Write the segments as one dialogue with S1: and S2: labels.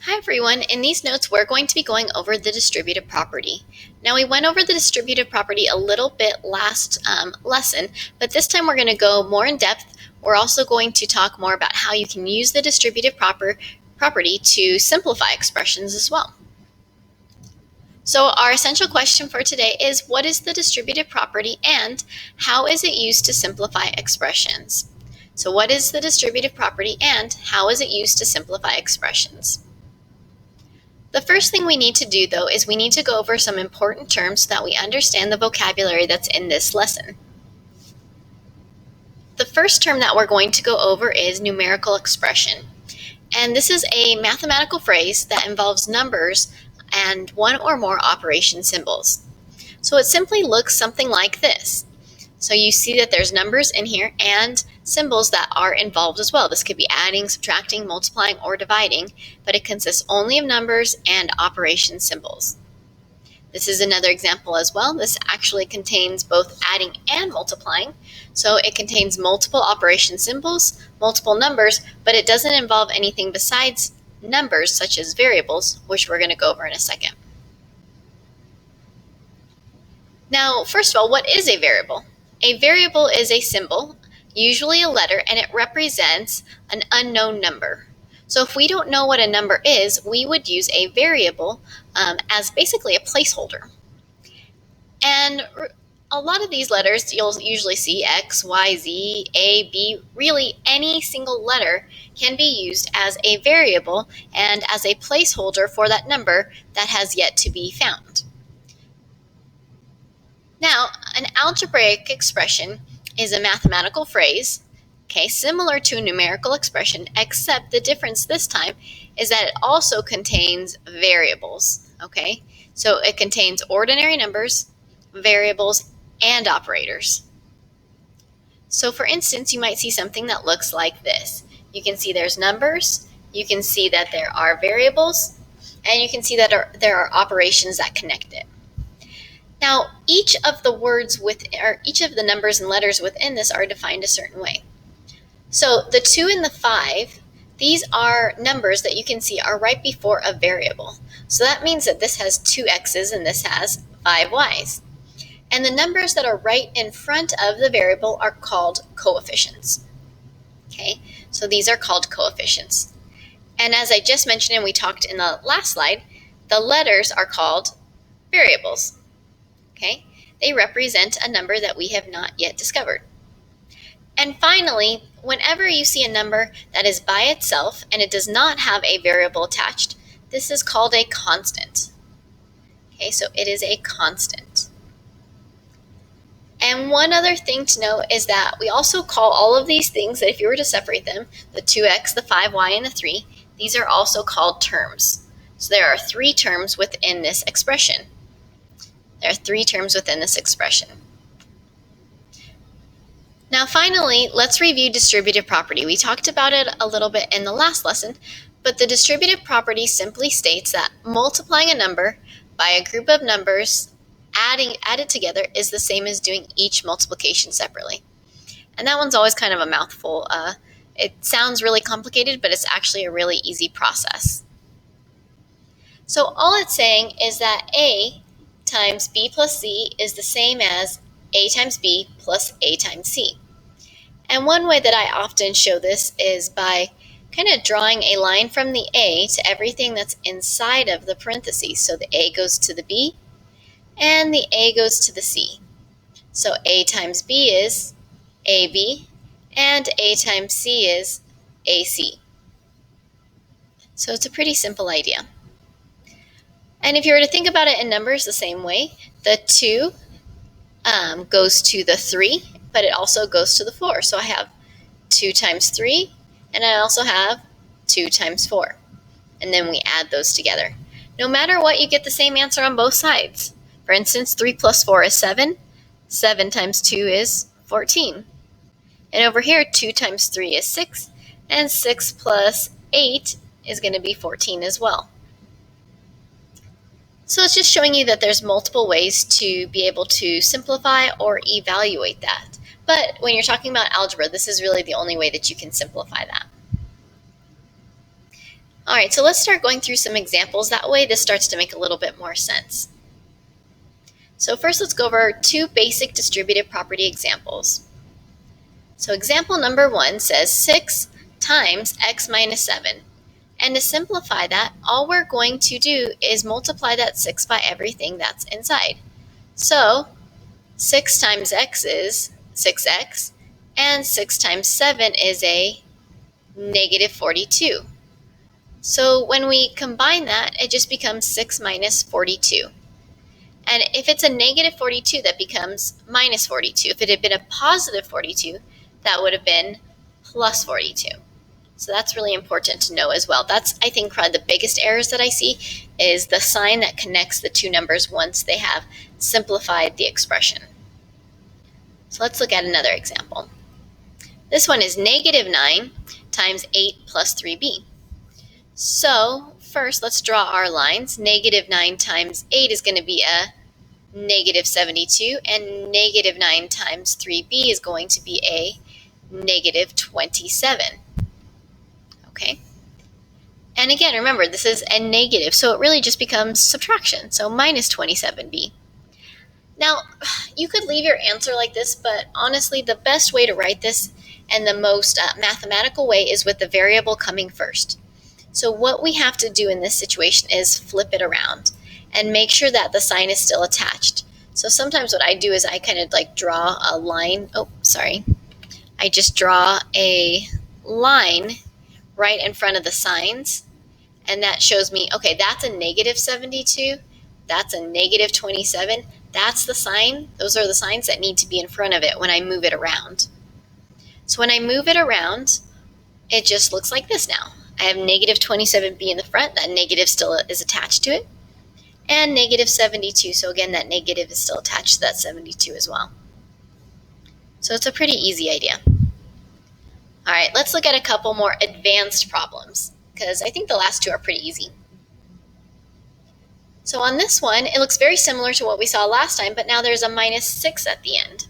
S1: Hi everyone, in these notes we're going to be going over the distributive property. Now we went over the distributive property a little bit last lesson, but this time we're going to go more in depth. We're also going to talk more about how you can use the distributive property to simplify expressions as well. So our essential question for today is, what is the distributive property and how is it used to simplify expressions? So what is the distributive property and how is it used to simplify expressions? The first thing we need to do, though, is we need to go over some important terms so that we understand the vocabulary that's in this lesson. The first term that we're going to go over is numerical expression. And this is a mathematical phrase that involves numbers and one or more operation symbols. So it simply looks something like this. So you see that there's numbers in here and symbols that are involved as well. This could be adding, subtracting, multiplying, or dividing, but it consists only of numbers and operation symbols. This is another example as well. This actually contains both adding and multiplying. So it contains multiple operation symbols, multiple numbers, but it doesn't involve anything besides numbers such as variables, which we're going to go over in a second. Now, first of all, what is a variable? A variable is a symbol, usually a letter, and it represents an unknown number. So if we don't know what a number is, we would use a variable as basically a placeholder. And a lot of these letters, you'll usually see X, Y, Z, A, B. Really, any single letter can be used as a variable and as a placeholder for that number that has yet to be found. Now, an algebraic expression is a mathematical phrase, similar to a numerical expression, except the difference this time is that it also contains variables, So it contains ordinary numbers, variables, and operators. So for instance, you might see something that looks like this. You can see there's numbers, you can see that there are variables, and you can see that there are operations that connect it. Now, each of the numbers and letters within this are defined a certain way. So the 2 and the 5, these are numbers that you can see are right before a variable. So that means that this has 2 x's and this has 5 y's. And the numbers that are right in front of the variable are called coefficients. So these are called coefficients. And as I just mentioned and we talked in the last slide, the letters are called variables. They represent a number that we have not yet discovered. And finally, whenever you see a number that is by itself and it does not have a variable attached, this is called a constant. So it is a constant. And one other thing to note is that we also call all of these things, that if you were to separate them, the 2x, the 5y, and the 3, these are also called terms. So there are 3 terms within this expression. Now finally, let's review distributive property. We talked about it a little bit in the last lesson, but the distributive property simply states that multiplying a number by a group of numbers added together is the same as doing each multiplication separately. And that one's always kind of a mouthful. It sounds really complicated, but it's actually a really easy process. So all it's saying is that A times B plus C is the same as A times B plus A times C. And one way that I often show this is by kind of drawing a line from the A to everything that's inside of the parentheses. So the A goes to the B and the A goes to the C. So A times B is AB and A times C is AC. So it's a pretty simple idea. And if you were to think about it in numbers the same way, the 2 goes to the 3, but it also goes to the 4. So I have 2 times 3, and I also have 2 times 4. And then we add those together. No matter what, you get the same answer on both sides. For instance, 3 plus 4 is 7. 7 times 2 is 14. And over here, 2 times 3 is 6. And 6 plus 8 is going to be 14 as well. So it's just showing you that there's multiple ways to be able to simplify or evaluate that. But when you're talking about algebra, this is really the only way that you can simplify that. All right, so let's start going through some examples. That way this starts to make a little bit more sense. So first let's go over two basic distributive property examples. So example number 1 says 6 times x minus 7. And to simplify that, all we're going to do is multiply that 6 by everything that's inside. So 6 times x is 6x, and 6 times 7 is a negative 42. So when we combine that, it just becomes 6 minus 42. And if it's a negative 42, that becomes minus 42. If it had been a positive 42, that would have been plus 42. So that's really important to know as well. That's, I think, probably the biggest errors that I see is the sign that connects the two numbers once they have simplified the expression. So let's look at another example. This one is negative 9 times 8 plus 3b. So first, let's draw our lines. Negative 9 times 8 is going to be a negative 72, and negative 9 times 3b is going to be a negative 27. Okay? And again, remember, this is a negative, so it really just becomes subtraction, so minus 27b. Now, you could leave your answer like this, but honestly, the best way to write this and the most mathematical way is with the variable coming first. So what we have to do in this situation is flip it around and make sure that the sign is still attached. So sometimes what I do is I kind of like draw a line. I just draw a line right in front of the signs, and that shows me, okay, that's a negative 72, that's a negative 27, that's the sign. Those are the signs that need to be in front of it when I move it around. So when I move it around, it just looks like this now. I have negative 27b in the front, that negative still is attached to it, and negative 72, so again, that negative is still attached to that 72 as well. So it's a pretty easy idea. All right, let's look at a couple more advanced problems, because I think the last two are pretty easy. So on this one, it looks very similar to what we saw last time, but now there's a minus 6 at the end.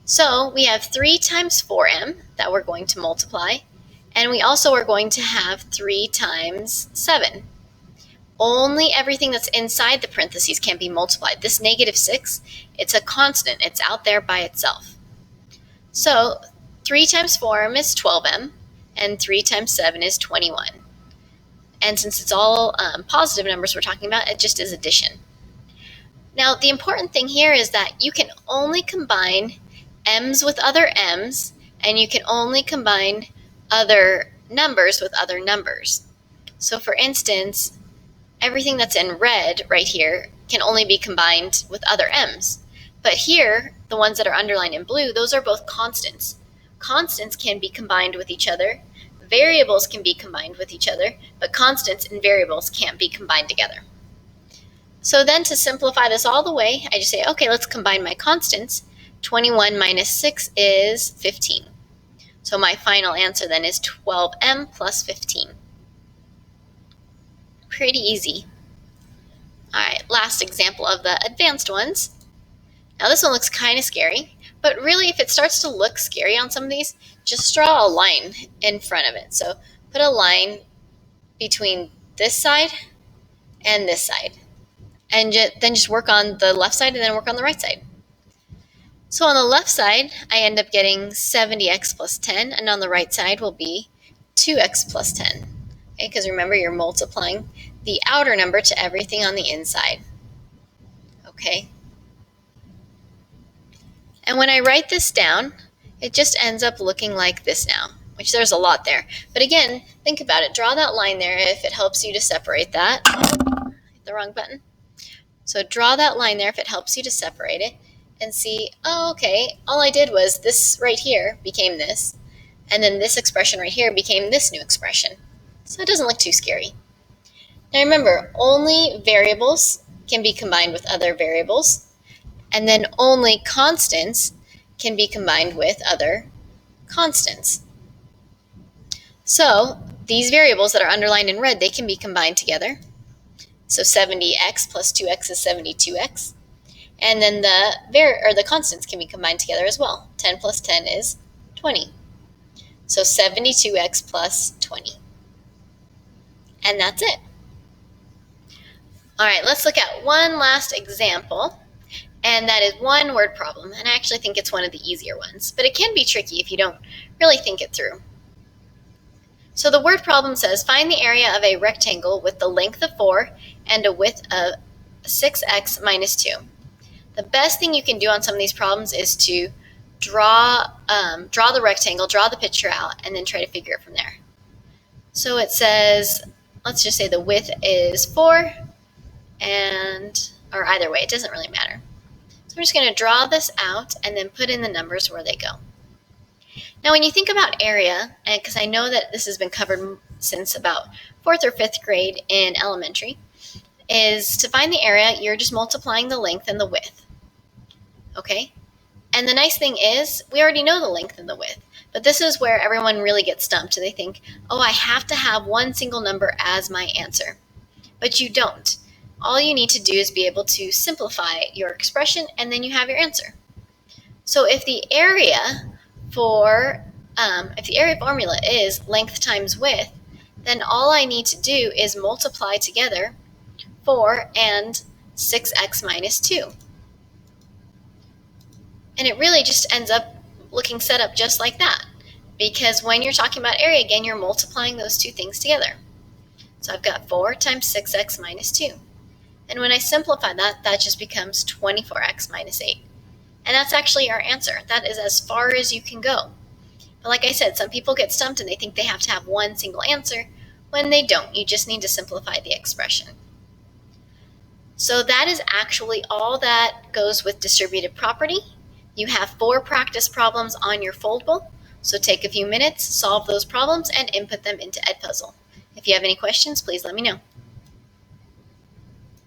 S1: So we have 3 times 4m that we're going to multiply, and we also are going to have 3 times 7. Only everything that's inside the parentheses can be multiplied. This negative 6, it's a constant. It's out there by itself. So 3 times 4m is 12m, and 3 times 7 is 21. And since it's all positive numbers we're talking about, it just is addition. Now, the important thing here is that you can only combine m's with other m's, and you can only combine other numbers with other numbers. So for instance, everything that's in red right here can only be combined with other m's. But here, the ones that are underlined in blue, those are both constants. Constants can be combined with each other. Variables can be combined with each other, but constants and variables can't be combined together. So then to simplify this all the way, I just say, okay, let's combine my constants. 21 minus 6 is 15. So my final answer then is 12m plus 15. Pretty easy. All right, last example of the advanced ones. Now this one looks kind of scary, but really if it starts to look scary on some of these, just draw a line in front of it. So put a line between this side and this side, and then just work on the left side and then work on the right side. So on the left side, I end up getting 70x plus 10, and on the right side will be 2x plus 10. Okay, because remember, you're multiplying the outer number to everything on the inside. Okay. And when I write this down, it just ends up looking like this now, which there's a lot there. But again, think about it. Draw that line there if it helps you to separate that. Hit the wrong button. So draw that line there if it helps you to separate it and see, oh, okay, all I did was this right here became this, and then this expression right here became this new expression. So it doesn't look too scary. Now remember, only variables can be combined with other variables, and then only constants can be combined with other constants. So these variables that are underlined in red, they can be combined together. So 70x plus 2x is 72x. And then the constants can be combined together as well. 10 plus 10 is 20. So 72x plus 20. And that's it. All right, let's look at one last example, and that is one word problem. And I actually think it's one of the easier ones, but it can be tricky if you don't really think it through. So the word problem says, find the area of a rectangle with the length of 4 and a width of 6x minus 2. The best thing you can do on some of these problems is to draw the rectangle, draw the picture out, and then try to figure it from there. So it says, let's just say the width is 4, or either way, it doesn't really matter. So I'm just going to draw this out and then put in the numbers where they go. Now, when you think about area, and because I know that this has been covered since about 4th or 5th grade in elementary, is to find the area, you're just multiplying the length and the width. Okay? And the nice thing is, we already know the length and the width, but this is where everyone really gets stumped. They think, oh, I have to have one single number as my answer. But you don't. All you need to do is be able to simplify your expression, and then you have your answer. So if the area formula is length times width, then all I need to do is multiply together 4 and 6x minus 2. And it really just ends up looking set up just like that, because when you're talking about area, again, you're multiplying those two things together. So I've got 4 times 6x minus 2. And when I simplify that, that just becomes 24x minus 8. And that's actually our answer. That is as far as you can go. But like I said, some people get stumped and they think they have to have one single answer, when they don't. You just need to simplify the expression. So that is actually all that goes with distributive property. You have 4 practice problems on your foldable, so take a few minutes, solve those problems, and input them into Edpuzzle. If you have any questions, please let me know.